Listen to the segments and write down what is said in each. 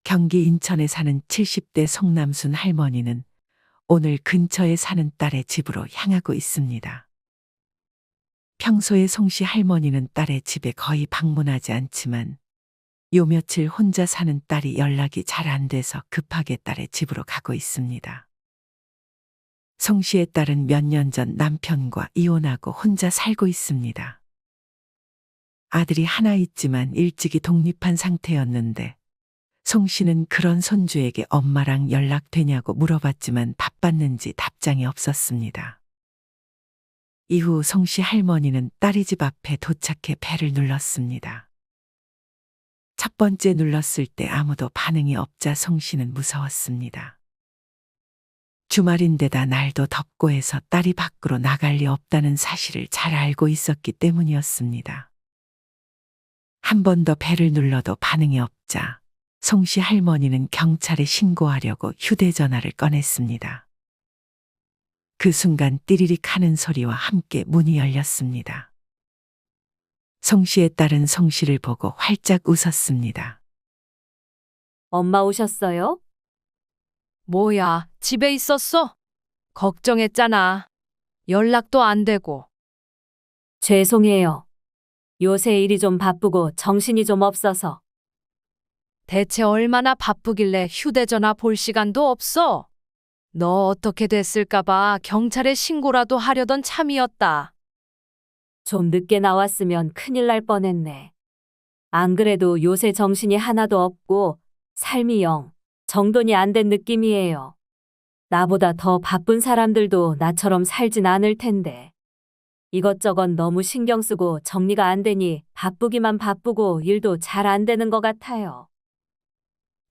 경기 인천에 사는 70대 송남순 할머니는 오늘 근처에 사는 딸의 집으로 향하고 있습니다. 평소에 송씨 할머니는 딸의 집에 거의 방문하지 않지만 요 며칠 혼자 사는 딸이 연락이 잘 안 돼서 급하게 딸의 집으로 가고 있습니다. 송 씨의 딸은 몇 년 전 남편과 이혼하고 혼자 살고 있습니다. 아들이 하나 있지만 일찍이 독립한 상태였는데 송 씨는 그런 손주에게 엄마랑 연락되냐고 물어봤지만 바빴는지 답장이 없었습니다. 이후 송 씨 할머니는 딸의 집 앞에 도착해 벨을 눌렀습니다. 첫 번째 눌렀을 때 아무도 반응이 없자 송 씨는 무서웠습니다. 주말인데다 날도 덥고 해서 딸이 밖으로 나갈 리 없다는 사실을 잘 알고 있었기 때문이었습니다. 한 번 더 벨을 눌러도 반응이 없자 송 씨 할머니는 경찰에 신고하려고 휴대전화를 꺼냈습니다. 그 순간 띠리릭 하는 소리와 함께 문이 열렸습니다. 송 씨의 딸은 송 씨를 보고 활짝 웃었습니다. 엄마 오셨어요? 뭐야, 집에 있었어? 걱정했잖아. 연락도 안 되고. 죄송해요. 요새 일이 좀 바쁘고 정신이 좀 없어서. 대체 얼마나 바쁘길래 휴대전화 볼 시간도 없어? 너 어떻게 됐을까봐 경찰에 신고라도 하려던 참이었다. 좀 늦게 나왔으면 큰일 날 뻔했네. 안 그래도 요새 정신이 하나도 없고 삶이 영 정돈이 안 된 느낌이에요. 나보다 더 바쁜 사람들도 나처럼 살진 않을 텐데. 이것저것 너무 신경 쓰고 정리가 안 되니 바쁘기만 바쁘고 일도 잘 안 되는 것 같아요.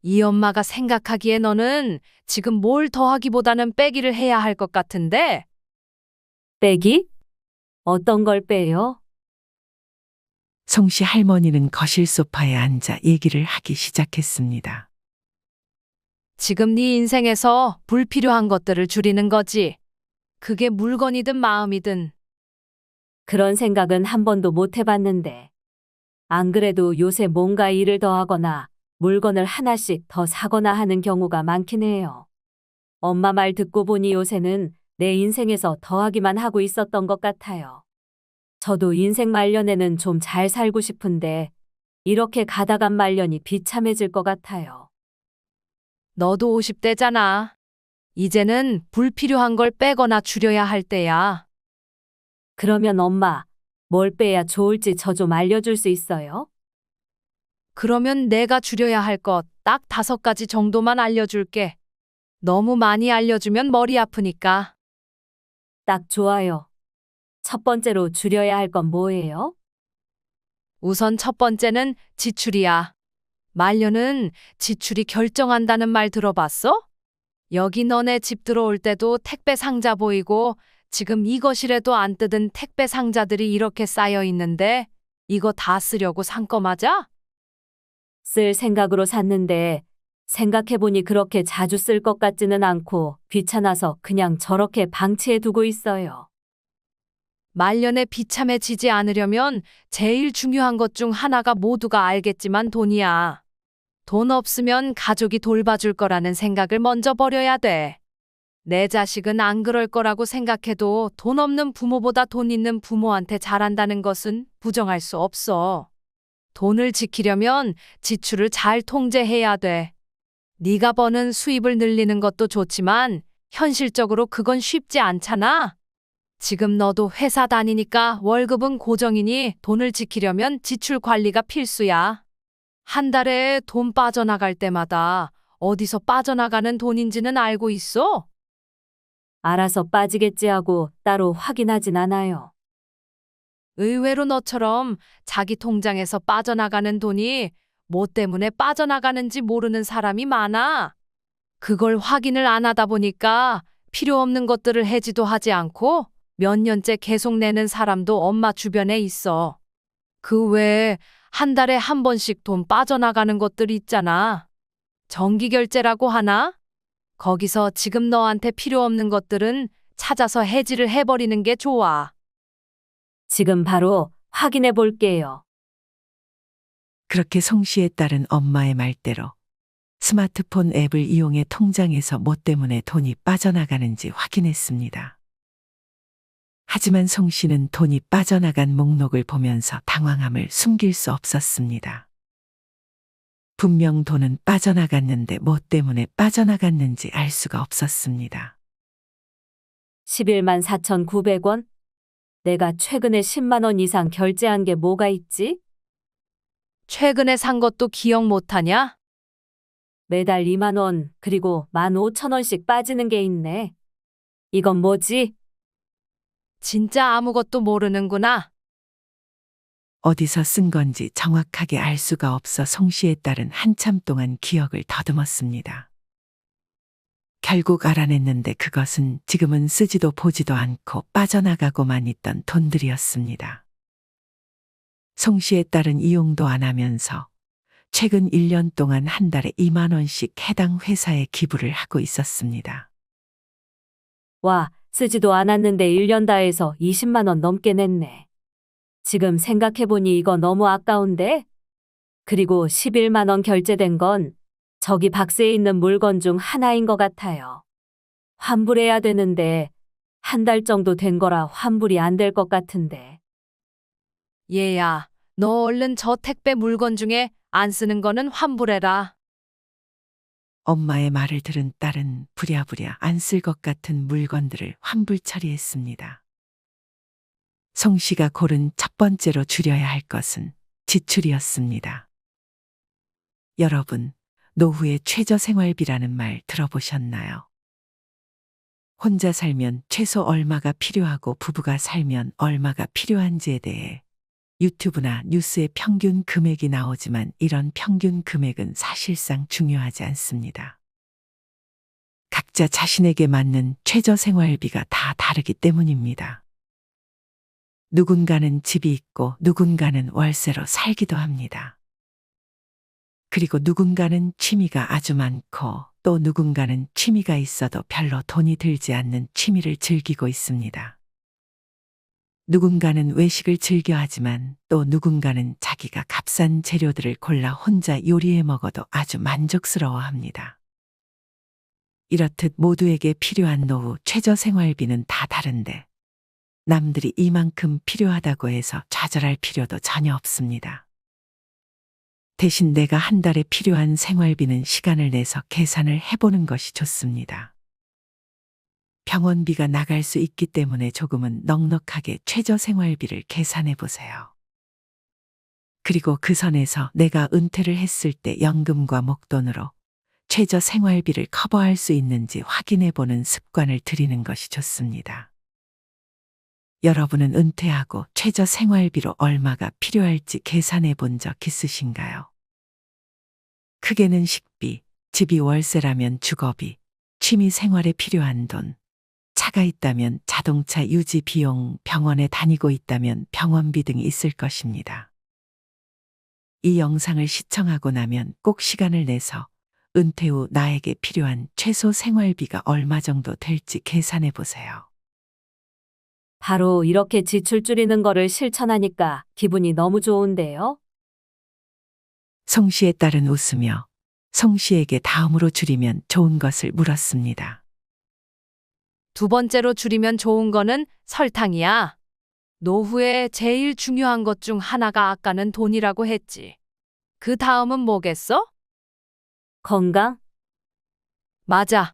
이 엄마가 생각하기에 너는 지금 뭘 더하기보다는 빼기를 해야 할 것 같은데? 빼기? 어떤 걸 빼요? 송 씨 할머니는 거실 소파에 앉아 얘기를 하기 시작했습니다. 지금 네 인생에서 불필요한 것들을 줄이는 거지. 그게 물건이든 마음이든. 그런 생각은 한 번도 못 해봤는데. 안 그래도 요새 뭔가 일을 더 하거나 물건을 하나씩 더 사거나 하는 경우가 많긴 해요. 엄마 말 듣고 보니 요새는 내 인생에서 더하기만 하고 있었던 것 같아요. 저도 인생 말년에는 좀 잘 살고 싶은데 이렇게 가다간 말년이 비참해질 것 같아요. 너도 50대잖아. 이제는 불필요한 걸 빼거나 줄여야 할 때야. 그러면 엄마, 뭘 빼야 좋을지 저 좀 알려줄 수 있어요? 그러면 내가 줄여야 할 것 딱 5가지 정도만 알려줄게. 너무 많이 알려주면 머리 아프니까. 딱 좋아요. 첫 번째로 줄여야 할 건 뭐예요? 우선 첫 번째는 지출이야. 말년은 지출이 결정한다는 말 들어봤어? 여기 너네 집 들어올 때도 택배 상자 보이고 지금 이 거실에도 안 뜯은 택배 상자들이 이렇게 쌓여 있는데 이거 다 쓰려고 산 거 맞아? 쓸 생각으로 샀는데 생각해보니 그렇게 자주 쓸 것 같지는 않고 귀찮아서 그냥 저렇게 방치해 두고 있어요. 말년에 비참해지지 않으려면 제일 중요한 것 중 하나가 모두가 알겠지만 돈이야. 돈 없으면 가족이 돌봐줄 거라는 생각을 먼저 버려야 돼. 내 자식은 안 그럴 거라고 생각해도 돈 없는 부모보다 돈 있는 부모한테 잘한다는 것은 부정할 수 없어. 돈을 지키려면 지출을 잘 통제해야 돼. 네가 버는 수입을 늘리는 것도 좋지만 현실적으로 그건 쉽지 않잖아. 지금 너도 회사 다니니까 월급은 고정이니 돈을 지키려면 지출 관리가 필수야. 한 달에 돈 빠져나갈 때마다 어디서 빠져나가는 돈인지는 알고 있어? 알아서 빠지겠지 하고 따로 확인하진 않아요. 의외로 너처럼 자기 통장에서 빠져나가는 돈이 뭐 때문에 빠져나가는지 모르는 사람이 많아. 그걸 확인을 안 하다 보니까 필요 없는 것들을 해지도 하지 않고 몇 년째 계속 내는 사람도 엄마 주변에 있어. 그 외에 한 달에 한 번씩 돈 빠져나가는 것들 있잖아. 정기결제라고 하나? 거기서 지금 너한테 필요 없는 것들은 찾아서 해지를 해버리는 게 좋아. 지금 바로 확인해 볼게요. 그렇게 송 씨의 딸은 엄마의 말대로 스마트폰 앱을 이용해 통장에서 뭐 때문에 돈이 빠져나가는지 확인했습니다. 하지만 송 씨는 돈이 빠져나간 목록을 보면서 당황함을 숨길 수 없었습니다. 분명 돈은 빠져나갔는데 뭐 때문에 빠져나갔는지 알 수가 없었습니다. 11만 4,900원? 내가 최근에 10만 원 이상 결제한 게 뭐가 있지? 최근에 산 것도 기억 못하냐? 매달 2만 원, 그리고 15,000원씩 빠지는 게 있네. 이건 뭐지? 진짜 아무것도 모르는구나. 어디서 쓴 건지 정확하게 알 수가 없어 송 씨의 딸은 한참 동안 기억을 더듬었습니다. 결국 알아냈는데 그것은 지금은 쓰지도 보지도 않고 빠져나가고만 있던 돈들이었습니다. 송 씨의 딸은 이용도 안 하면서 최근 1년 동안 한 달에 2만 원씩 해당 회사에 기부를 하고 있었습니다. 와, 쓰지도 않았는데 1년 다 해서 20만 원 넘게 냈네. 지금 생각해보니 이거 너무 아까운데? 그리고 11만 원 결제된 건 저기 박스에 있는 물건 중 하나인 것 같아요. 환불해야 되는데 한 달 정도 된 거라 환불이 안 될 것 같은데. 얘야, 너 얼른 저 택배 물건 중에 안 쓰는 거는 환불해라. 엄마의 말을 들은 딸은 부랴부랴 안 쓸 것 같은 물건들을 환불 처리했습니다. 송 씨가 고른 첫 번째로 줄여야 할 것은 지출이었습니다. 여러분, 노후의 최저 생활비라는 말 들어보셨나요? 혼자 살면 최소 얼마가 필요하고 부부가 살면 얼마가 필요한지에 대해 유튜브나 뉴스에 평균 금액이 나오지만 이런 평균 금액은 사실상 중요하지 않습니다. 각자 자신에게 맞는 최저 생활비가 다 다르기 때문입니다. 누군가는 집이 있고 누군가는 월세로 살기도 합니다. 그리고 누군가는 취미가 아주 많고 또 누군가는 취미가 있어도 별로 돈이 들지 않는 취미를 즐기고 있습니다. 누군가는 외식을 즐겨 하지만 또 누군가는 자기가 값싼 재료들을 골라 혼자 요리해 먹어도 아주 만족스러워 합니다. 이렇듯 모두에게 필요한 노후 최저 생활비는 다 다른데 남들이 이만큼 필요하다고 해서 좌절할 필요도 전혀 없습니다. 대신 내가 한 달에 필요한 생활비는 시간을 내서 계산을 해보는 것이 좋습니다. 병원비가 나갈 수 있기 때문에 조금은 넉넉하게 최저 생활비를 계산해 보세요. 그리고 그 선에서 내가 은퇴를 했을 때 연금과 목돈으로 최저 생활비를 커버할 수 있는지 확인해 보는 습관을 들이는 것이 좋습니다. 여러분은 은퇴하고 최저 생활비로 얼마가 필요할지 계산해 본 적 있으신가요? 크게는 식비, 집이 월세라면 주거비, 취미 생활에 필요한 돈, 차가 있다면 자동차 유지 비용, 병원에 다니고 있다면 병원비 등이 있을 것입니다. 이 영상을 시청하고 나면 꼭 시간을 내서 은퇴 후 나에게 필요한 최소 생활비가 얼마 정도 될지 계산해 보세요. 바로 이렇게 지출 줄이는 거를 실천하니까 기분이 너무 좋은데요? 송 씨의 딸은 웃으며 송 씨에게 다음으로 줄이면 좋은 것을 물었습니다. 두 번째로 줄이면 좋은 거는 설탕이야. 노후에 제일 중요한 것 중 하나가 아까는 돈이라고 했지. 그 다음은 뭐겠어? 건강? 맞아.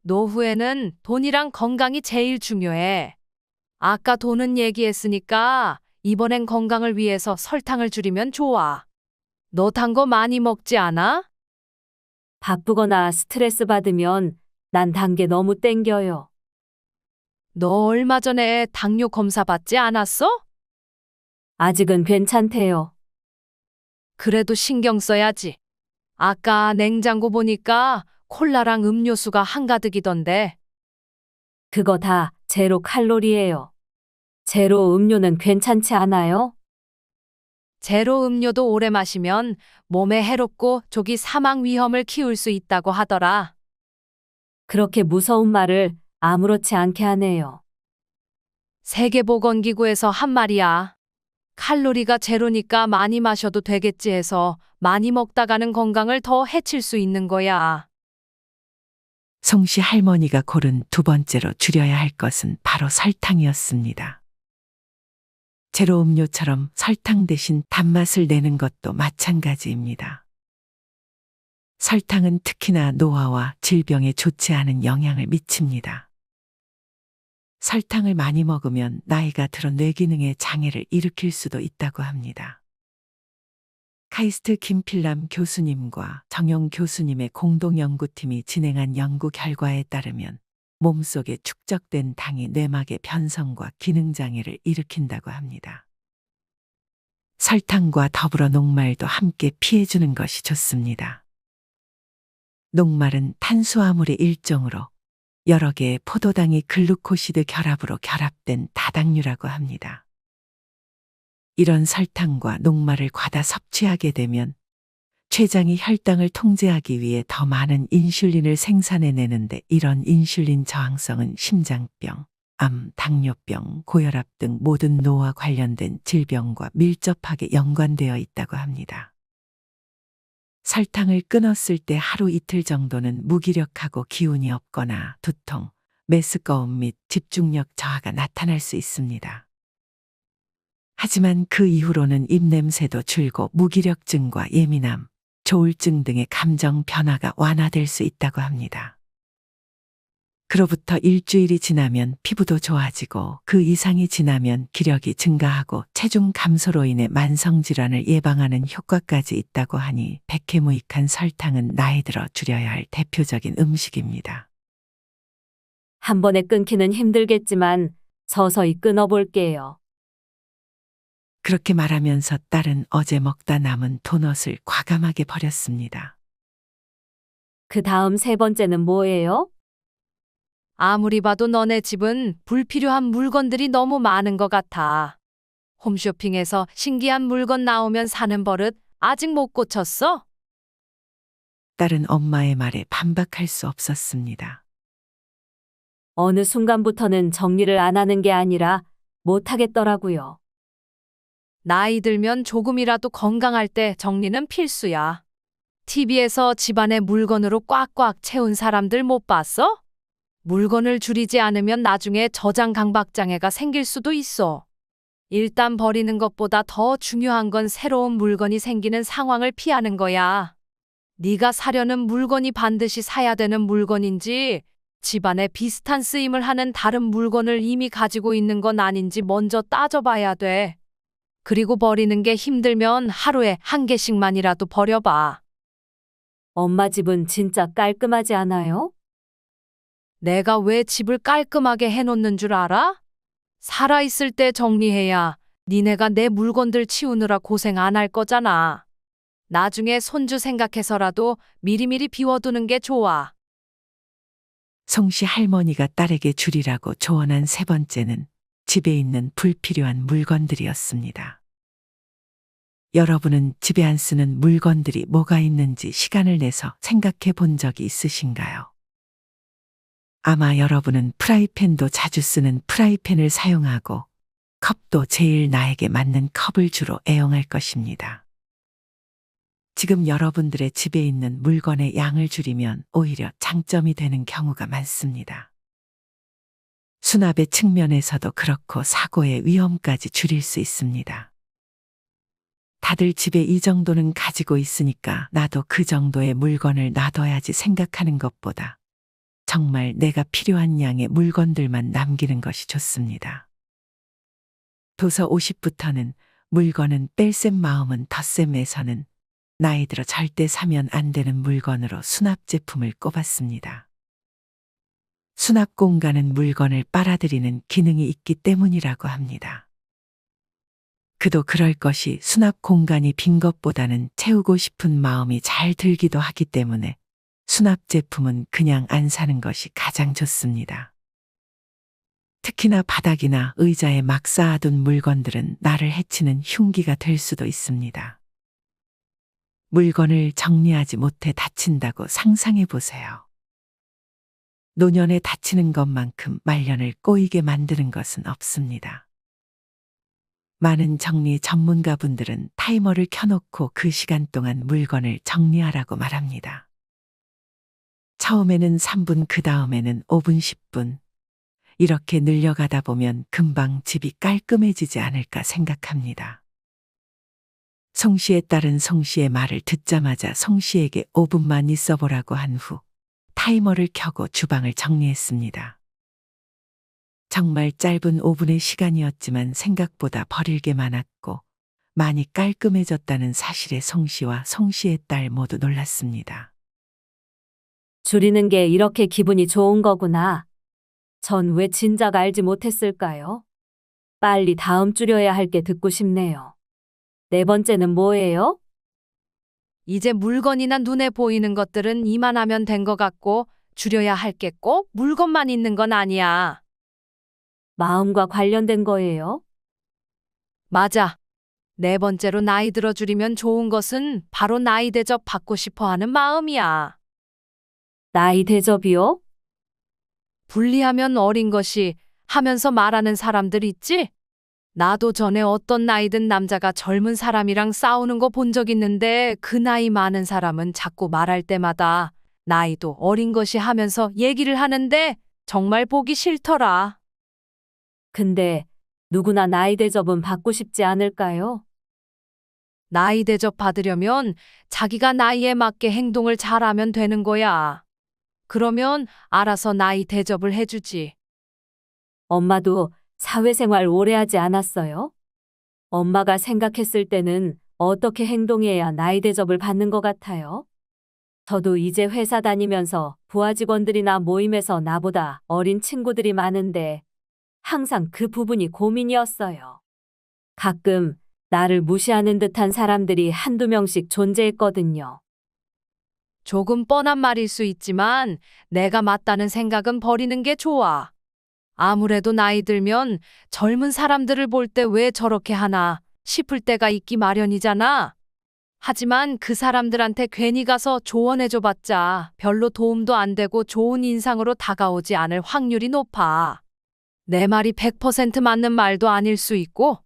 노후에는 돈이랑 건강이 제일 중요해. 아까 돈은 얘기했으니까 이번엔 건강을 위해서 설탕을 줄이면 좋아. 너 단 거 많이 먹지 않아? 바쁘거나 스트레스 받으면 난 단 게 너무 땡겨요. 너 얼마 전에 당뇨 검사 받지 않았어? 아직은 괜찮대요. 그래도 신경 써야지. 아까 냉장고 보니까 콜라랑 음료수가 한가득이던데. 그거 다 제로 칼로리예요. 제로 음료는 괜찮지 않아요? 제로 음료도 오래 마시면 몸에 해롭고 조기 사망 위험을 키울 수 있다고 하더라. 그렇게 무서운 말을 아무렇지 않게 하네요. 세계보건기구에서 한 말이야. 칼로리가 제로니까 많이 마셔도 되겠지 해서 많이 먹다가는 건강을 더 해칠 수 있는 거야. 송씨 할머니가 고른 두 번째로 줄여야 할 것은 바로 설탕이었습니다. 제로 음료처럼 설탕 대신 단맛을 내는 것도 마찬가지입니다. 설탕은 특히나 노화와 질병에 좋지 않은 영향을 미칩니다. 설탕을 많이 먹으면 나이가 들어 뇌기능에 장애를 일으킬 수도 있다고 합니다. 카이스트 김필남 교수님과 정용 교수님의 공동연구팀이 진행한 연구 결과에 따르면 몸속에 축적된 당이 뇌막의 변성과 기능장애를 일으킨다고 합니다. 설탕과 더불어 녹말도 함께 피해주는 것이 좋습니다. 녹말은 탄수화물의 일종으로 여러 개의 포도당이 글루코시드 결합으로 결합된 다당류라고 합니다. 이런 설탕과 녹말을 과다 섭취하게 되면 췌장이 혈당을 통제하기 위해 더 많은 인슐린을 생산해내는데 이런 인슐린 저항성은 심장병, 암, 당뇨병, 고혈압 등 모든 노화 관련된 질병과 밀접하게 연관되어 있다고 합니다. 설탕을 끊었을 때 하루 이틀 정도는 무기력하고 기운이 없거나 두통, 메스꺼움 및 집중력 저하가 나타날 수 있습니다. 하지만 그 이후로는 입냄새도 줄고 무기력증과 예민함, 조울증 등의 감정 변화가 완화될 수 있다고 합니다. 그로부터 일주일이 지나면 피부도 좋아지고 그 이상이 지나면 기력이 증가하고 체중 감소로 인해 만성질환을 예방하는 효과까지 있다고 하니 백해무익한 설탕은 나이 들어 줄여야 할 대표적인 음식입니다. 한 번에 끊기는 힘들겠지만 서서히 끊어볼게요. 그렇게 말하면서 딸은 어제 먹다 남은 도넛을 과감하게 버렸습니다. 그 다음 세 번째는 뭐예요? 아무리 봐도 너네 집은 불필요한 물건들이 너무 많은 것 같아. 홈쇼핑에서 신기한 물건 나오면 사는 버릇 아직 못 고쳤어? 딸은 엄마의 말에 반박할 수 없었습니다. 어느 순간부터는 정리를 안 하는 게 아니라 못 하겠더라고요. 나이 들면 조금이라도 건강할 때 정리는 필수야. TV에서 집안에 물건으로 꽉꽉 채운 사람들 못 봤어? 물건을 줄이지 않으면 나중에 저장 강박장애가 생길 수도 있어. 일단 버리는 것보다 더 중요한 건 새로운 물건이 생기는 상황을 피하는 거야. 네가 사려는 물건이 반드시 사야 되는 물건인지 집안에 비슷한 쓰임을 하는 다른 물건을 이미 가지고 있는 건 아닌지 먼저 따져봐야 돼. 그리고 버리는 게 힘들면 하루에 한 개씩만이라도 버려봐. 엄마 집은 진짜 깔끔하지 않아요? 내가 왜 집을 깔끔하게 해놓는 줄 알아? 살아있을 때 정리해야 니네가 내 물건들 치우느라 고생 안 할 거잖아. 나중에 손주 생각해서라도 미리미리 비워두는 게 좋아. 송씨 할머니가 딸에게 줄이라고 조언한 세 번째는 집에 있는 불필요한 물건들이었습니다. 여러분은 집에 안 쓰는 물건들이 뭐가 있는지 시간을 내서 생각해 본 적이 있으신가요? 아마 여러분은 프라이팬도 자주 쓰는 프라이팬을 사용하고 컵도 제일 나에게 맞는 컵을 주로 애용할 것입니다. 지금 여러분들의 집에 있는 물건의 양을 줄이면 오히려 장점이 되는 경우가 많습니다. 수납의 측면에서도 그렇고 사고의 위험까지 줄일 수 있습니다. 다들 집에 이 정도는 가지고 있으니까 나도 그 정도의 물건을 놔둬야지 생각하는 것보다 정말 내가 필요한 양의 물건들만 남기는 것이 좋습니다. 도서 50부터는 물건은 뺄셈 마음은 덧셈에서는 나이 들어 절대 사면 안 되는 물건으로 수납 제품을 꼽았습니다. 수납 공간은 물건을 빨아들이는 기능이 있기 때문이라고 합니다. 그도 그럴 것이 수납 공간이 빈 것보다는 채우고 싶은 마음이 잘 들기도 하기 때문에 수납 제품은 그냥 안 사는 것이 가장 좋습니다. 특히나 바닥이나 의자에 막 쌓아둔 물건들은 나를 해치는 흉기가 될 수도 있습니다. 물건을 정리하지 못해 다친다고 상상해 보세요. 노년에 다치는 것만큼 말년을 꼬이게 만드는 것은 없습니다. 많은 정리 전문가분들은 타이머를 켜놓고 그 시간 동안 물건을 정리하라고 말합니다. 처음에는 3분, 그 다음에는 5분, 10분. 이렇게 늘려가다 보면 금방 집이 깔끔해지지 않을까 생각합니다. 송 씨의 딸은 송 씨의 말을 듣자마자 송 씨에게 5분만 있어 보라고 한 후 타이머를 켜고 주방을 정리했습니다. 정말 짧은 5분의 시간이었지만 생각보다 버릴 게 많았고 많이 깔끔해졌다는 사실에 송 씨와 송 씨의 딸 모두 놀랐습니다. 줄이는 게 이렇게 기분이 좋은 거구나. 전 왜 진작 알지 못했을까요? 빨리 다음 줄여야 할 게 듣고 싶네요. 네 번째는 뭐예요? 이제 물건이나 눈에 보이는 것들은 이만하면 된 것 같고 줄여야 할 게 꼭 물건만 있는 건 아니야. 마음과 관련된 거예요? 맞아. 네 번째로 나이 들어 줄이면 좋은 것은 바로 나이 대접 받고 싶어 하는 마음이야. 나이 대접이요? 분리하면 어린 것이 하면서 말하는 사람들 있지? 나도 전에 어떤 나이 든 남자가 젊은 사람이랑 싸우는 거 본 적 있는데 그 나이 많은 사람은 자꾸 말할 때마다 나이도 어린 것이 하면서 얘기를 하는데 정말 보기 싫더라. 근데 누구나 나이 대접은 받고 싶지 않을까요? 나이 대접 받으려면 자기가 나이에 맞게 행동을 잘하면 되는 거야. 그러면 알아서 나이 대접을 해주지. 엄마도 사회생활 오래 하지 않았어요? 엄마가 생각했을 때는 어떻게 행동해야 나이 대접을 받는 것 같아요? 저도 이제 회사 다니면서 부하 직원들이나 모임에서 나보다 어린 친구들이 많은데 항상 그 부분이 고민이었어요. 가끔 나를 무시하는 듯한 사람들이 한두 명씩 존재했거든요. 조금 뻔한 말일 수 있지만 내가 맞다는 생각은 버리는 게 좋아. 아무래도 나이 들면 젊은 사람들을 볼 때 왜 저렇게 하나 싶을 때가 있기 마련이잖아. 하지만 그 사람들한테 괜히 가서 조언해줘 봤자 별로 도움도 안 되고 좋은 인상으로 다가오지 않을 확률이 높아. 내 말이 100% 맞는 말도 아닐 수 있고,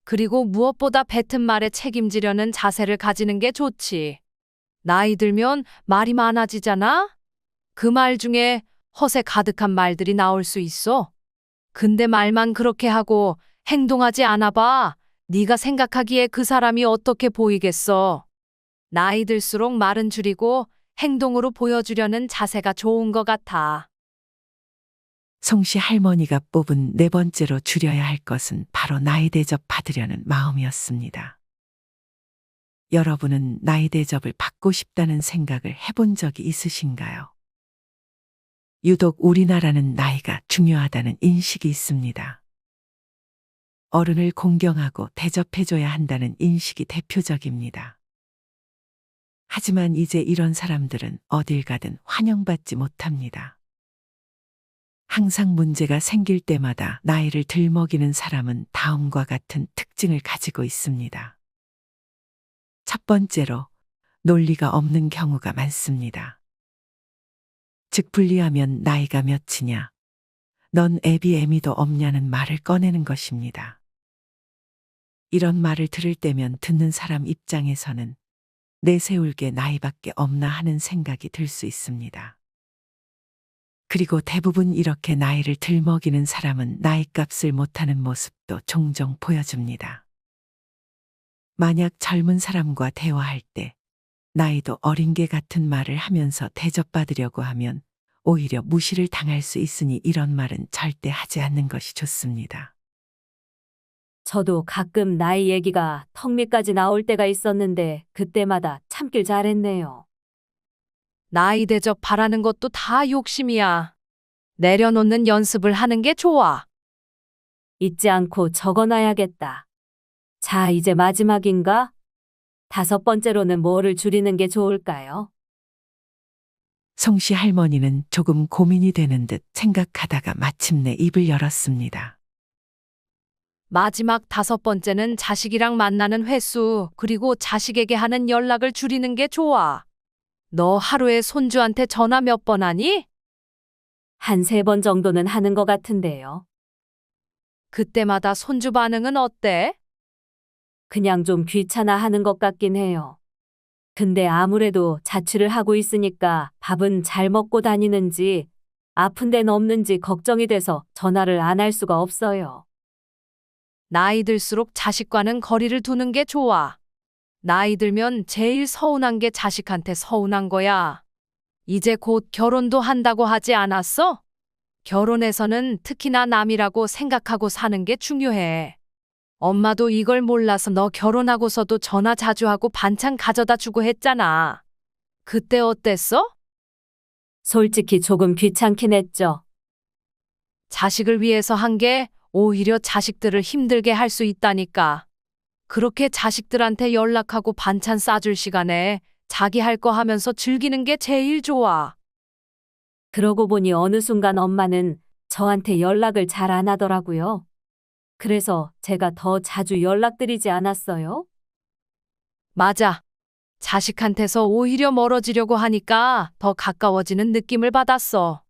그리고 무엇보다 뱉은 말에 책임지려는 자세를 가지는 게 좋지. 나이 들면 말이 많아지잖아? 그 말 중에 허세 가득한 말들이 나올 수 있어. 근데 말만 그렇게 하고 행동하지 않아 봐. 네가 생각하기에 그 사람이 어떻게 보이겠어. 나이 들수록 말은 줄이고 행동으로 보여주려는 자세가 좋은 것 같아. 송 씨 할머니가 뽑은 네 번째로 줄여야 할 것은 바로 나이 대접 받으려는 마음이었습니다. 여러분은 나이 대접을 받고 싶다는 생각을 해본 적이 있으신가요? 유독 우리나라는 나이가 중요하다는 인식이 있습니다. 어른을 공경하고 대접해줘야 한다는 인식이 대표적입니다. 하지만 이제 이런 사람들은 어딜 가든 환영받지 못합니다. 항상 문제가 생길 때마다 나이를 들먹이는 사람은 다음과 같은 특징을 가지고 있습니다. 첫 번째로, 논리가 없는 경우가 많습니다. 즉 분리하면 나이가 몇이냐, 넌 애비 애미도 없냐는 말을 꺼내는 것입니다. 이런 말을 들을 때면 듣는 사람 입장에서는 내세울 게 나이밖에 없나 하는 생각이 들 수 있습니다. 그리고 대부분 이렇게 나이를 들먹이는 사람은 나이값을 못하는 모습도 종종 보여줍니다. 만약 젊은 사람과 대화할 때 나이도 어린 개 같은 말을 하면서 대접받으려고 하면 오히려 무시를 당할 수 있으니 이런 말은 절대 하지 않는 것이 좋습니다. 저도 가끔 나이 얘기가 턱 밑까지 나올 때가 있었는데 그때마다 참길 잘했네요. 나이 대접 바라는 것도 다 욕심이야. 내려놓는 연습을 하는 게 좋아. 잊지 않고 적어놔야겠다. 자, 이제 마지막인가? 다섯 번째로는 뭐를 줄이는 게 좋을까요? 송 씨 할머니는 조금 고민이 되는 듯 생각하다가 마침내 입을 열었습니다. 마지막 다섯 번째는 자식이랑 만나는 횟수, 그리고 자식에게 하는 연락을 줄이는 게 좋아. 너 하루에 손주한테 전화 몇 번 하니? 한 세 번 정도는 하는 것 같은데요. 그때마다 손주 반응은 어때? 그냥 좀 귀찮아 하는 것 같긴 해요. 근데 아무래도 자취를 하고 있으니까 밥은 잘 먹고 다니는지 아픈 데는 없는지 걱정이 돼서 전화를 안 할 수가 없어요. 나이 들수록 자식과는 거리를 두는 게 좋아. 나이 들면 제일 서운한 게 자식한테 서운한 거야. 이제 곧 결혼도 한다고 하지 않았어? 결혼해서는 특히나 남이라고 생각하고 사는 게 중요해. 엄마도 이걸 몰라서 너 결혼하고서도 전화 자주 하고 반찬 가져다 주고 했잖아. 그때 어땠어? 솔직히 조금 귀찮긴 했죠. 자식을 위해서 한 게 오히려 자식들을 힘들게 할 수 있다니까. 그렇게 자식들한테 연락하고 반찬 싸줄 시간에 자기 할 거 하면서 즐기는 게 제일 좋아. 그러고 보니 어느 순간 엄마는 저한테 연락을 잘 안 하더라고요. 그래서 제가 더 자주 연락드리지 않았어요. 맞아. 자식한테서 오히려 멀어지려고 하니까 더 가까워지는 느낌을 받았어.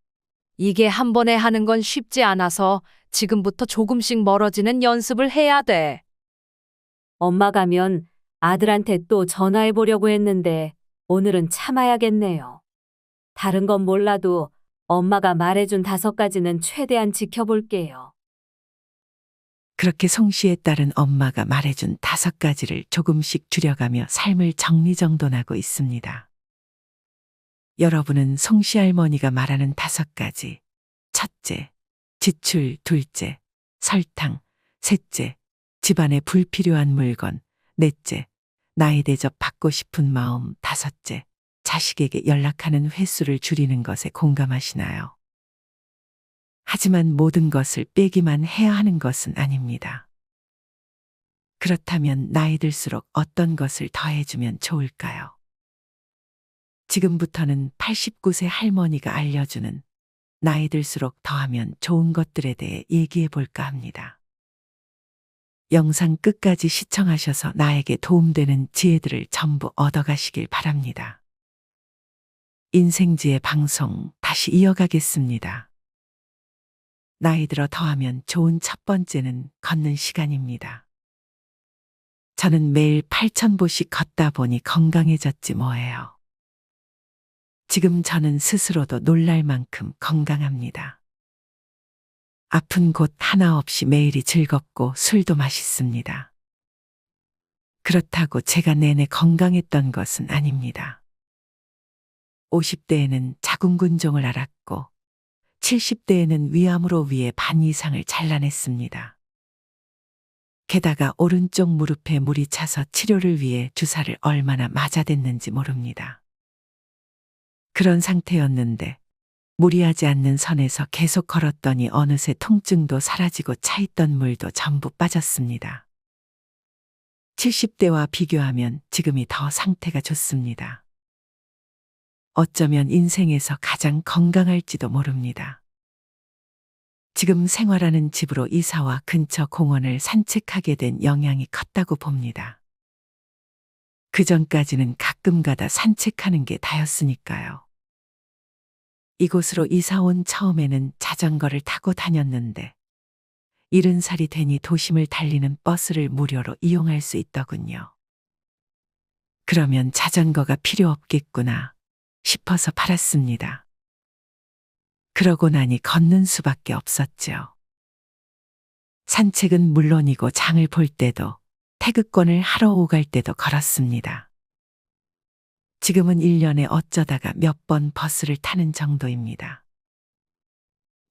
이게 한 번에 하는 건 쉽지 않아서 지금부터 조금씩 멀어지는 연습을 해야 돼. 엄마 가면 아들한테 또 전화해 보려고 했는데 오늘은 참아야겠네요. 다른 건 몰라도 엄마가 말해준 5가지는 최대한 지켜볼게요. 그렇게 송 씨에 따른 엄마가 말해준 5가지를 조금씩 줄여가며 삶을 정리정돈하고 있습니다. 여러분은 송 씨 할머니가 말하는 5가지. 첫째, 지출. 둘째, 설탕. 셋째, 집안에 불필요한 물건. 넷째, 나이 대접 받고 싶은 마음. 다섯째, 자식에게 연락하는 횟수를 줄이는 것에 공감하시나요? 하지만 모든 것을 빼기만 해야 하는 것은 아닙니다. 그렇다면 나이 들수록 어떤 것을 더해주면 좋을까요? 지금부터는 89세 할머니가 알려주는 나이 들수록 더하면 좋은 것들에 대해 얘기해 볼까 합니다. 영상 끝까지 시청하셔서 나에게 도움되는 지혜들을 전부 얻어가시길 바랍니다. 인생지혜 방송 다시 이어가겠습니다. 나이 들어 더하면 좋은 첫 번째는 걷는 시간입니다. 저는 매일 8,000보씩 걷다 보니 건강해졌지 뭐예요. 지금 저는 스스로도 놀랄 만큼 건강합니다. 아픈 곳 하나 없이 매일이 즐겁고 술도 맛있습니다. 그렇다고 제가 내내 건강했던 것은 아닙니다. 50대에는 자궁근종을 앓았고 70대에는 위암으로 위에 반 이상을 잘라냈습니다. 게다가 오른쪽 무릎에 물이 차서 치료를 위해 주사를 얼마나 맞아댔는지 모릅니다. 그런 상태였는데 무리하지 않는 선에서 계속 걸었더니 어느새 통증도 사라지고 차있던 물도 전부 빠졌습니다. 70대와 비교하면 지금이 더 상태가 좋습니다. 어쩌면 인생에서 가장 건강할지도 모릅니다. 지금 생활하는 집으로 이사와 근처 공원을 산책하게 된 영향이 컸다고 봅니다. 그전까지는 가끔 가다 산책하는 게 다였으니까요. 이곳으로 이사 온 처음에는 자전거를 타고 다녔는데 70살이 되니 도심을 달리는 버스를 무료로 이용할 수 있더군요. 그러면 자전거가 필요 없겠구나 싶어서 팔았습니다. 그러고 나니 걷는 수밖에 없었죠. 산책은 물론이고 장을 볼 때도 태극권을 하러 오갈 때도 걸었습니다. 지금은 1년에 어쩌다가 몇 번 버스를 타는 정도입니다.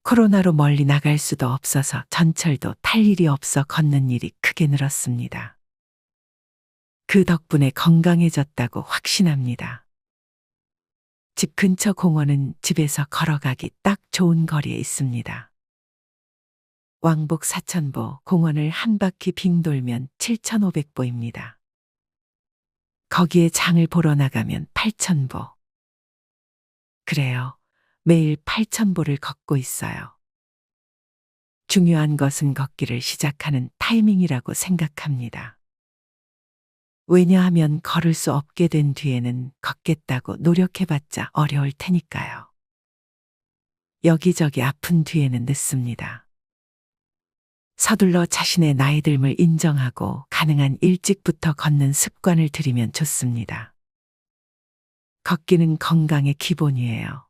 코로나로 멀리 나갈 수도 없어서 전철도 탈 일이 없어 걷는 일이 크게 늘었습니다. 그 덕분에 건강해졌다고 확신합니다. 집 근처 공원은 집에서 걸어가기 딱 좋은 거리에 있습니다. 왕복 4,000보, 공원을 한 바퀴 빙 돌면 7,500보입니다. 거기에 장을 보러 나가면 8,000보. 그래요. 매일 8,000보를 걷고 있어요. 중요한 것은 걷기를 시작하는 타이밍이라고 생각합니다. 왜냐하면 걸을 수 없게 된 뒤에는 걷겠다고 노력해봤자 어려울 테니까요. 여기저기 아픈 뒤에는 늦습니다. 서둘러 자신의 나이듦을 인정하고 가능한 일찍부터 걷는 습관을 들이면 좋습니다. 걷기는 건강의 기본이에요.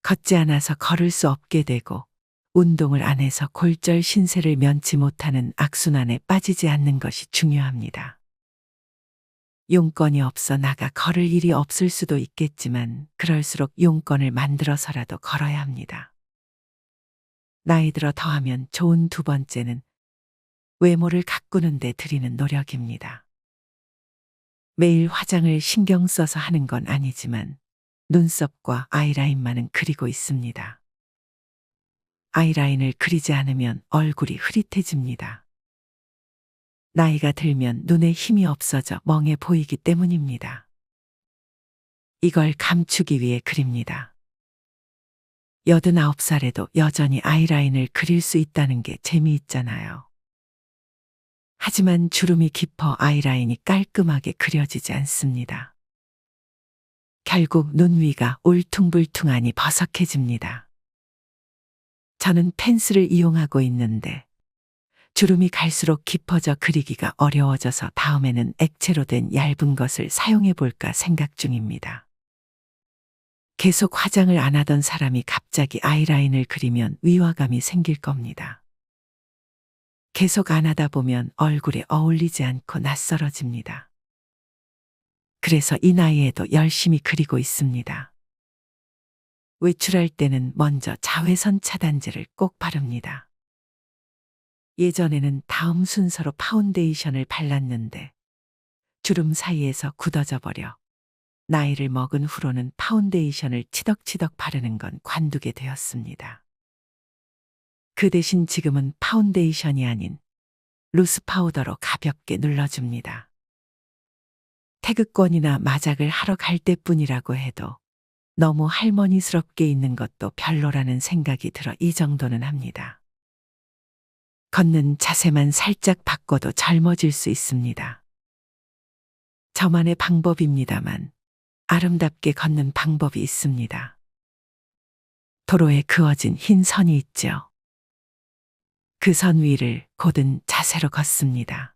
걷지 않아서 걸을 수 없게 되고 운동을 안 해서 골절 신세를 면치 못하는 악순환에 빠지지 않는 것이 중요합니다. 용건이 없어 나가 걸을 일이 없을 수도 있겠지만 그럴수록 용건을 만들어서라도 걸어야 합니다. 나이 들어 더하면 좋은 두 번째는 외모를 가꾸는 데 들이는 노력입니다. 매일 화장을 신경 써서 하는 건 아니지만 눈썹과 아이라인만은 그리고 있습니다. 아이라인을 그리지 않으면 얼굴이 흐릿해집니다. 나이가 들면 눈에 힘이 없어져 멍해 보이기 때문입니다. 이걸 감추기 위해 그립니다. 89살에도 여전히 아이라인을 그릴 수 있다는 게 재미있잖아요. 하지만 주름이 깊어 아이라인이 깔끔하게 그려지지 않습니다. 결국 눈 위가 울퉁불퉁하니 버석해집니다. 저는 펜슬을 이용하고 있는데 주름이 갈수록 깊어져 그리기가 어려워져서 다음에는 액체로 된 얇은 것을 사용해 볼까 생각 중입니다. 계속 화장을 안 하던 사람이 갑자기 아이라인을 그리면 위화감이 생길 겁니다. 계속 안 하다 보면 얼굴에 어울리지 않고 낯설어집니다. 그래서 이 나이에도 열심히 그리고 있습니다. 외출할 때는 먼저 자외선 차단제를 꼭 바릅니다. 예전에는 다음 순서로 파운데이션을 발랐는데 주름 사이에서 굳어져 버려 나이를 먹은 후로는 파운데이션을 치덕치덕 바르는 건 관두게 되었습니다. 그 대신 지금은 파운데이션이 아닌 루스 파우더로 가볍게 눌러줍니다. 태극권이나 마작을 하러 갈 때뿐이라고 해도 너무 할머니스럽게 있는 것도 별로라는 생각이 들어 이 정도는 합니다. 걷는 자세만 살짝 바꿔도 젊어질 수 있습니다. 저만의 방법입니다만 아름답게 걷는 방법이 있습니다. 도로에 그어진 흰 선이 있죠. 그 선 위를 곧은 자세로 걷습니다.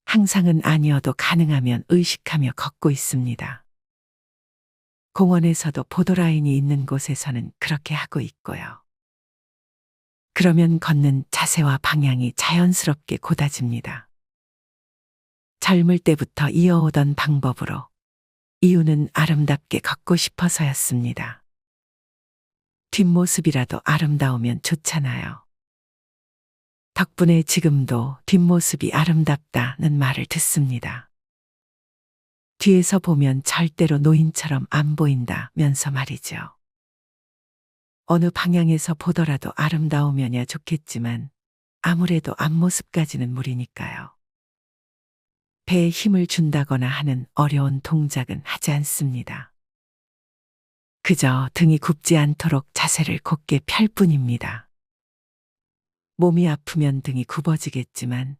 항상은 아니어도 가능하면 의식하며 걷고 있습니다. 공원에서도 보도라인이 있는 곳에서는 그렇게 하고 있고요. 그러면 걷는 자세와 방향이 자연스럽게 곧아집니다. 젊을 때부터 이어오던 방법으로 이유는 아름답게 걷고 싶어서였습니다. 뒷모습이라도 아름다우면 좋잖아요. 덕분에 지금도 뒷모습이 아름답다는 말을 듣습니다. 뒤에서 보면 절대로 노인처럼 안 보인다면서 말이죠. 어느 방향에서 보더라도 아름다우면야 좋겠지만 아무래도 앞모습까지는 무리니까요. 배에 힘을 준다거나 하는 어려운 동작은 하지 않습니다. 그저 등이 굽지 않도록 자세를 곧게 펼 뿐입니다. 몸이 아프면 등이 굽어지겠지만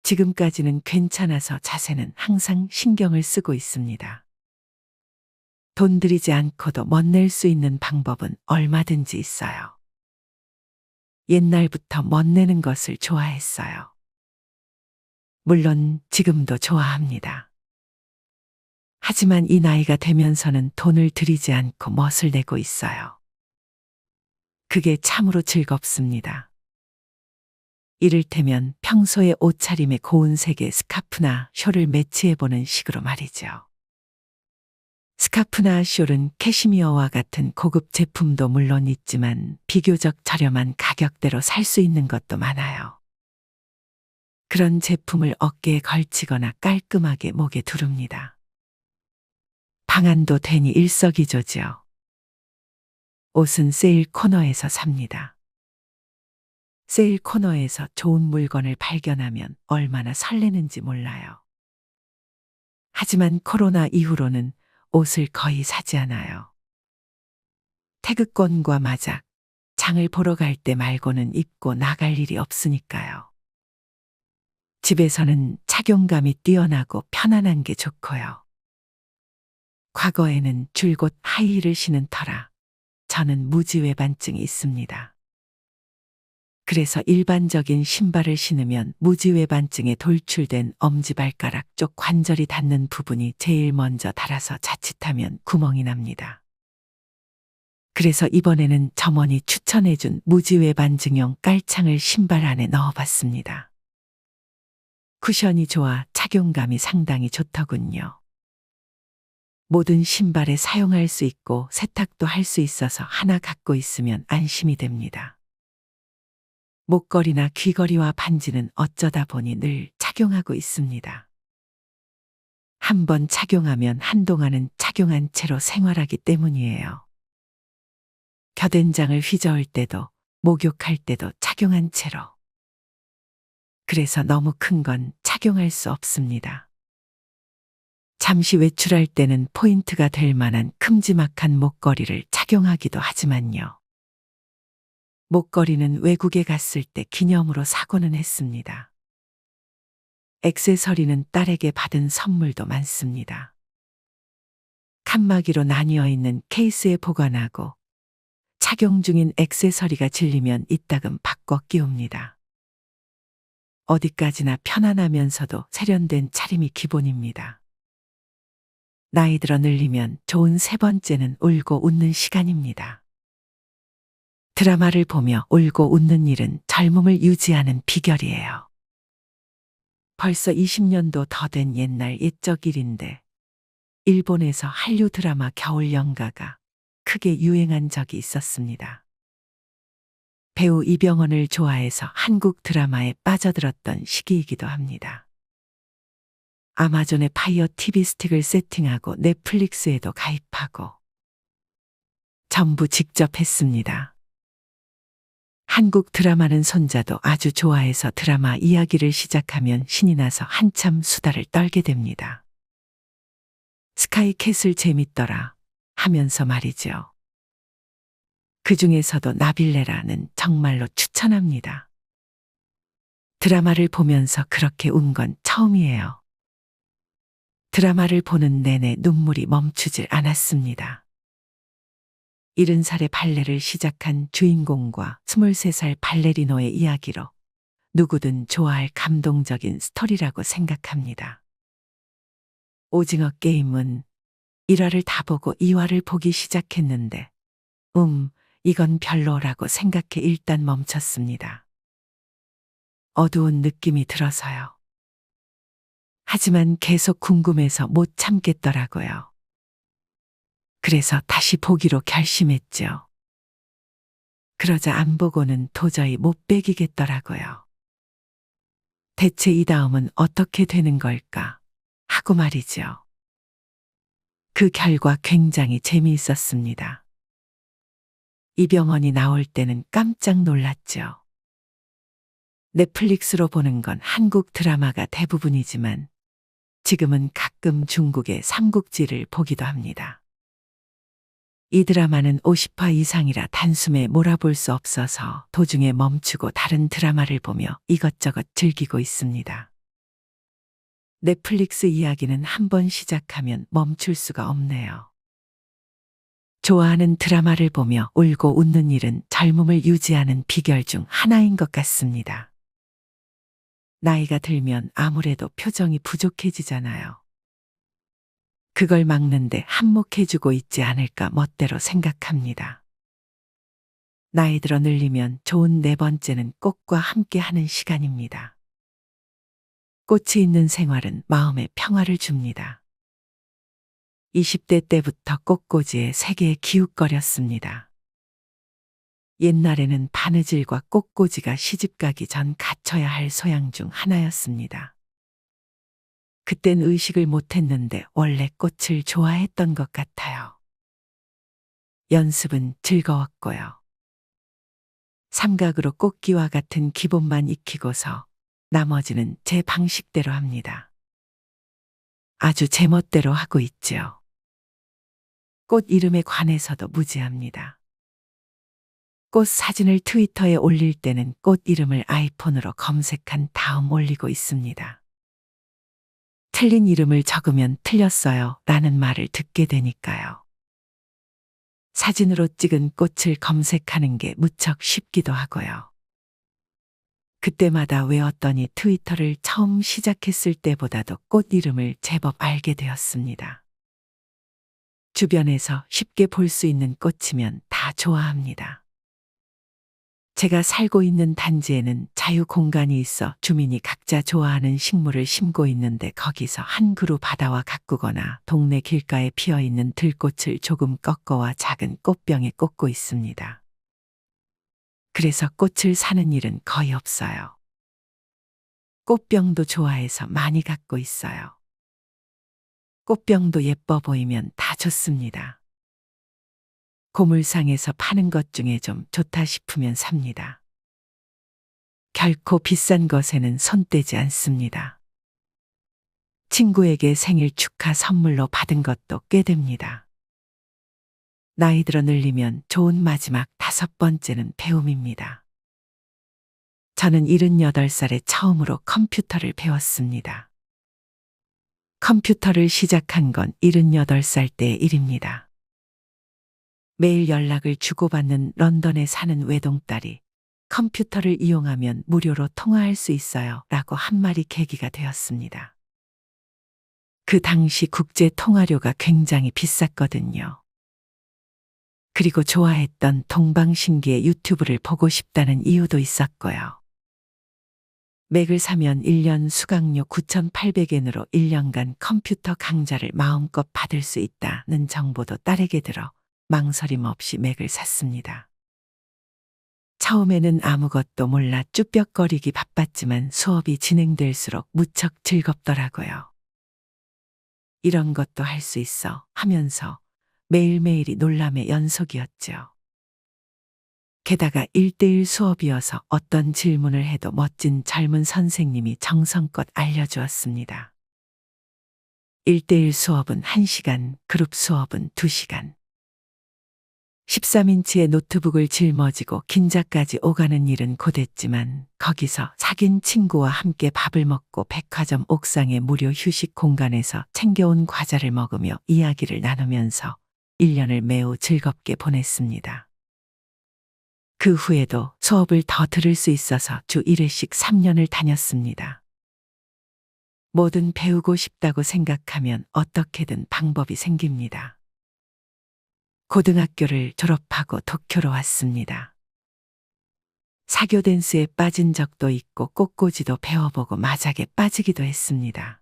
지금까지는 괜찮아서 자세는 항상 신경을 쓰고 있습니다. 돈 들이지 않고도 멋낼 수 있는 방법은 얼마든지 있어요. 옛날부터 멋내는 것을 좋아했어요. 물론 지금도 좋아합니다. 하지만 이 나이가 되면서는 돈을 들이지 않고 멋을 내고 있어요. 그게 참으로 즐겁습니다. 이를테면 평소에 옷차림에 고운 색의 스카프나 숄을 매치해보는 식으로 말이죠. 스카프나 숄은 캐시미어와 같은 고급 제품도 물론 있지만 비교적 저렴한 가격대로 살 수 있는 것도 많아요. 그런 제품을 어깨에 걸치거나 깔끔하게 목에 두릅니다. 방안도 되니 일석이조죠. 옷은 세일 코너에서 삽니다. 세일 코너에서 좋은 물건을 발견하면 얼마나 설레는지 몰라요. 하지만 코로나 이후로는 옷을 거의 사지 않아요. 태극권과 마작, 장을 보러 갈 때 말고는 입고 나갈 일이 없으니까요. 집에서는 착용감이 뛰어나고 편안한 게 좋고요. 과거에는 줄곧 하이힐을 신은 터라 저는 무지외반증이 있습니다. 그래서 일반적인 신발을 신으면 무지외반증에 돌출된 엄지발가락 쪽 관절이 닿는 부분이 제일 먼저 닳아서 자칫하면 구멍이 납니다. 그래서 이번에는 점원이 추천해준 무지외반증용 깔창을 신발 안에 넣어봤습니다. 쿠션이 좋아 착용감이 상당히 좋더군요. 모든 신발에 사용할 수 있고 세탁도 할 수 있어서 하나 갖고 있으면 안심이 됩니다. 목걸이나 귀걸이와 반지는 어쩌다 보니 늘 착용하고 있습니다. 한번 착용하면 한동안은 착용한 채로 생활하기 때문이에요. 겨된장을 휘저을 때도, 목욕할 때도 착용한 채로. 그래서 너무 큰 건 착용할 수 없습니다. 잠시 외출할 때는 포인트가 될 만한 큼지막한 목걸이를 착용하기도 하지만요. 목걸이는 외국에 갔을 때 기념으로 사고는 했습니다. 액세서리는 딸에게 받은 선물도 많습니다. 칸막이로 나뉘어 있는 케이스에 보관하고 착용 중인 액세서리가 질리면 이따금 바꿔 끼웁니다. 어디까지나 편안하면서도 세련된 차림이 기본입니다. 나이 들어 늘리면 좋은 세 번째는 울고 웃는 시간입니다. 드라마를 보며 울고 웃는 일은 젊음을 유지하는 비결이에요. 벌써 20년도 더 된 옛날 옛적 일인데 일본에서 한류 드라마 겨울 연가가 크게 유행한 적이 있었습니다. 배우 이병헌을 좋아해서 한국 드라마에 빠져들었던 시기이기도 합니다. 아마존에 파이어 TV 스틱을 세팅하고 넷플릭스에도 가입하고 전부 직접 했습니다. 한국 드라마는 손자도 아주 좋아해서 드라마 이야기를 시작하면 신이 나서 한참 수다를 떨게 됩니다. 스카이캐슬 재밌더라 하면서 말이죠. 그 중에서도 나빌레라는 정말로 추천합니다. 드라마를 보면서 그렇게 운 건 처음이에요. 드라마를 보는 내내 눈물이 멈추질 않았습니다. 70살에 발레를 시작한 주인공과 23살 발레리노의 이야기로 누구든 좋아할 감동적인 스토리라고 생각합니다. 오징어 게임은 1화를 다 보고 2화를 보기 시작했는데 이건 별로라고 생각해 일단 멈췄습니다. 어두운 느낌이 들어서요. 하지만 계속 궁금해서 못 참겠더라고요. 그래서 다시 보기로 결심했죠. 그러자 안 보고는 도저히 못 배기겠더라고요. 대체 이 다음은 어떻게 되는 걸까 하고 말이죠. 그 결과 굉장히 재미있었습니다. 이병헌이 나올 때는 깜짝 놀랐죠. 넷플릭스로 보는 건 한국 드라마가 대부분이지만 지금은 가끔 중국의 삼국지를 보기도 합니다. 이 드라마는 50화 이상이라 단숨에 몰아볼 수 없어서 도중에 멈추고 다른 드라마를 보며 이것저것 즐기고 있습니다. 넷플릭스 이야기는 한번 시작하면 멈출 수가 없네요. 좋아하는 드라마를 보며 울고 웃는 일은 젊음을 유지하는 비결 중 하나인 것 같습니다. 나이가 들면 아무래도 표정이 부족해지잖아요. 그걸 막는데 한몫해주고 있지 않을까 멋대로 생각합니다. 나이 들어 늘리면 좋은 네 번째는 꽃과 함께 하는 시간입니다. 꽃이 있는 생활은 마음에 평화를 줍니다. 20대 때부터 꽃꽂이에 세계에 기웃거렸습니다. 옛날에는 바느질과 꽃꽂이가 시집가기 전 갖춰야 할 소양 중 하나였습니다. 그땐 의식을 못했는데 원래 꽃을 좋아했던 것 같아요. 연습은 즐거웠고요. 삼각으로 꽃기와 같은 기본만 익히고서 나머지는 제 방식대로 합니다. 아주 제멋대로 하고 있지요. 꽃 이름에 관해서도 무지합니다. 꽃 사진을 트위터에 올릴 때는 꽃 이름을 아이폰으로 검색한 다음 올리고 있습니다. 틀린 이름을 적으면 틀렸어요 라는 말을 듣게 되니까요. 사진으로 찍은 꽃을 검색하는 게 무척 쉽기도 하고요. 그때마다 외웠더니 트위터를 처음 시작했을 때보다도 꽃 이름을 제법 알게 되었습니다. 주변에서 쉽게 볼 수 있는 꽃이면 다 좋아합니다. 제가 살고 있는 단지에는 자유 공간이 있어 주민이 각자 좋아하는 식물을 심고 있는데 거기서 한 그루 받아와 가꾸거나 동네 길가에 피어 있는 들꽃을 조금 꺾어와 작은 꽃병에 꽂고 있습니다. 그래서 꽃을 사는 일은 거의 없어요. 꽃병도 좋아해서 많이 갖고 있어요. 꽃병도 예뻐 보이면 다 좋습니다. 고물상에서 파는 것 중에 좀 좋다 싶으면 삽니다. 결코 비싼 것에는 손 떼지 않습니다. 친구에게 생일 축하 선물로 받은 것도 꽤 됩니다. 나이 들어 늘리면 좋은 마지막 5번째는 배움입니다. 저는 78살에 처음으로 컴퓨터를 배웠습니다. 컴퓨터를 시작한 건 78살 때의 일입니다. 매일 연락을 주고받는 런던에 사는 외동딸이 컴퓨터를 이용하면 무료로 통화할 수 있어요 라고 한 말이 계기가 되었습니다. 그 당시 국제 통화료가 굉장히 비쌌거든요. 그리고 좋아했던 동방신기의 유튜브를 보고 싶다는 이유도 있었고요. 맥을 사면 1년 수강료 9,800엔으로 1년간 컴퓨터 강좌를 마음껏 받을 수 있다는 정보도 딸에게 들어 망설임 없이 맥을 샀습니다. 처음에는 아무것도 몰라 쭈뼛거리기 바빴지만 수업이 진행될수록 무척 즐겁더라고요. 이런 것도 할 수 있어 하면서 매일매일이 놀람의 연속이었죠. 게다가 1:1 수업이어서 어떤 질문을 해도 멋진 젊은 선생님이 정성껏 알려주었습니다. 1:1 수업은 1시간, 그룹 수업은 2시간. 13인치의 노트북을 짊어지고 긴자까지 오가는 일은 고됐지만 거기서 사귄 친구와 함께 밥을 먹고 백화점 옥상의 무료 휴식 공간에서 챙겨온 과자를 먹으며 이야기를 나누면서 1년을 매우 즐겁게 보냈습니다. 그 후에도 수업을 더 들을 수 있어서 주 1회씩 3년을 다녔습니다. 뭐든 배우고 싶다고 생각하면 어떻게든 방법이 생깁니다. 고등학교를 졸업하고 도쿄로 왔습니다. 사교 댄스에 빠진 적도 있고 꽃꽂이도 배워보고 마작에 빠지기도 했습니다.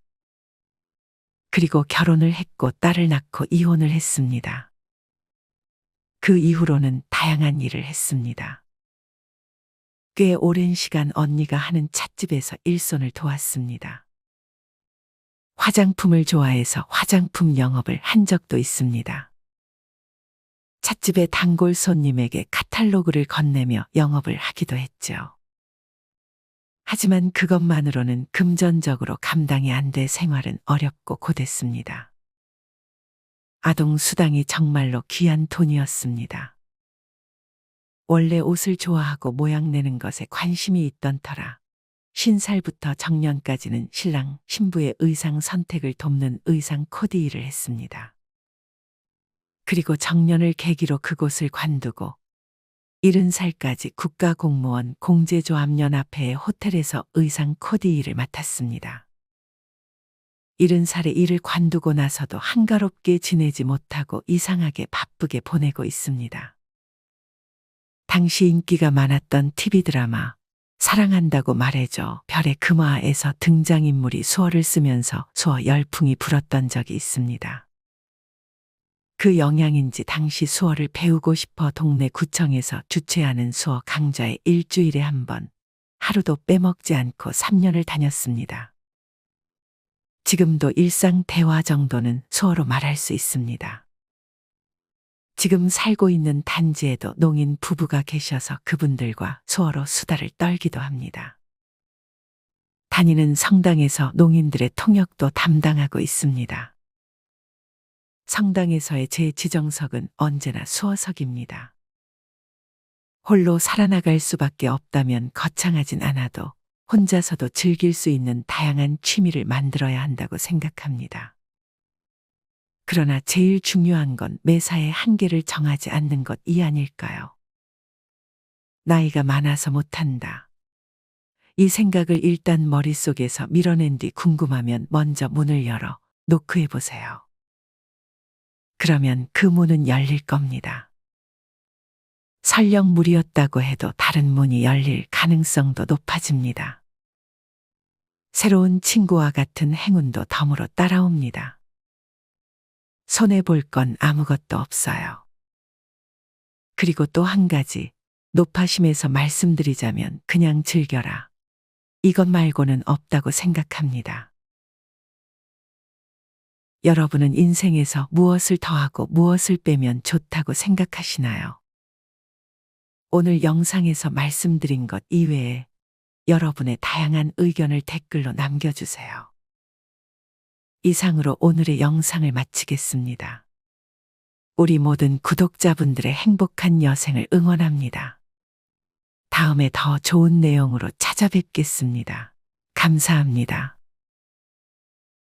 그리고 결혼을 했고 딸을 낳고 이혼을 했습니다. 그 이후로는 다양한 일을 했습니다. 꽤 오랜 시간 언니가 하는 찻집에서 일손을 도왔습니다. 화장품을 좋아해서 화장품 영업을 한 적도 있습니다. 찻집의 단골 손님에게 카탈로그를 건네며 영업을 하기도 했죠. 하지만 그것만으로는 금전적으로 감당이 안 돼 생활은 어렵고 고됐습니다. 아동 수당이 정말로 귀한 돈이었습니다. 원래 옷을 좋아하고 모양 내는 것에 관심이 있던 터라 50살부터 정년까지는 신랑, 신부의 의상 선택을 돕는 의상 코디 일을 했습니다. 그리고 정년을 계기로 그곳을 관두고 70살까지 국가공무원 공제조합연합회의 호텔에서 의상 코디 일을 맡았습니다. 70살에 일을 관두고 나서도 한가롭게 지내지 못하고 이상하게 바쁘게 보내고 있습니다. 당시 인기가 많았던 TV 드라마 사랑한다고 말해줘 별의 금화에서 등장인물이 수어를 쓰면서 수어 열풍이 불었던 적이 있습니다. 그 영향인지 당시 수어를 배우고 싶어 동네 구청에서 주최하는 수어 강좌에 일주일에 한 번, 하루도 빼먹지 않고 3년을 다녔습니다. 지금도 일상 대화 정도는 수어로 말할 수 있습니다. 지금 살고 있는 단지에도 농인 부부가 계셔서 그분들과 수어로 수다를 떨기도 합니다. 다니는 성당에서 농인들의 통역도 담당하고 있습니다. 성당에서의 제 지정석은 언제나 수어석입니다. 홀로 살아나갈 수밖에 없다면 거창하진 않아도 혼자서도 즐길 수 있는 다양한 취미를 만들어야 한다고 생각합니다. 그러나 제일 중요한 건 매사에 한계를 정하지 않는 것 이 아닐까요? 나이가 많아서 못한다. 이 생각을 일단 머릿속에서 밀어낸 뒤 궁금하면 먼저 문을 열어 노크해 보세요. 그러면 그 문은 열릴 겁니다. 설령 물이었다고 해도 다른 문이 열릴 가능성도 높아집니다. 새로운 친구와 같은 행운도 덤으로 따라옵니다. 손해볼 건 아무것도 없어요. 그리고 또 한 가지, 높아심에서 말씀드리자면 그냥 즐겨라. 이것 말고는 없다고 생각합니다. 여러분은 인생에서 무엇을 더하고 무엇을 빼면 좋다고 생각하시나요? 오늘 영상에서 말씀드린 것 이외에 여러분의 다양한 의견을 댓글로 남겨주세요. 이상으로 오늘의 영상을 마치겠습니다. 우리 모든 구독자분들의 행복한 여생을 응원합니다. 다음에 더 좋은 내용으로 찾아뵙겠습니다. 감사합니다.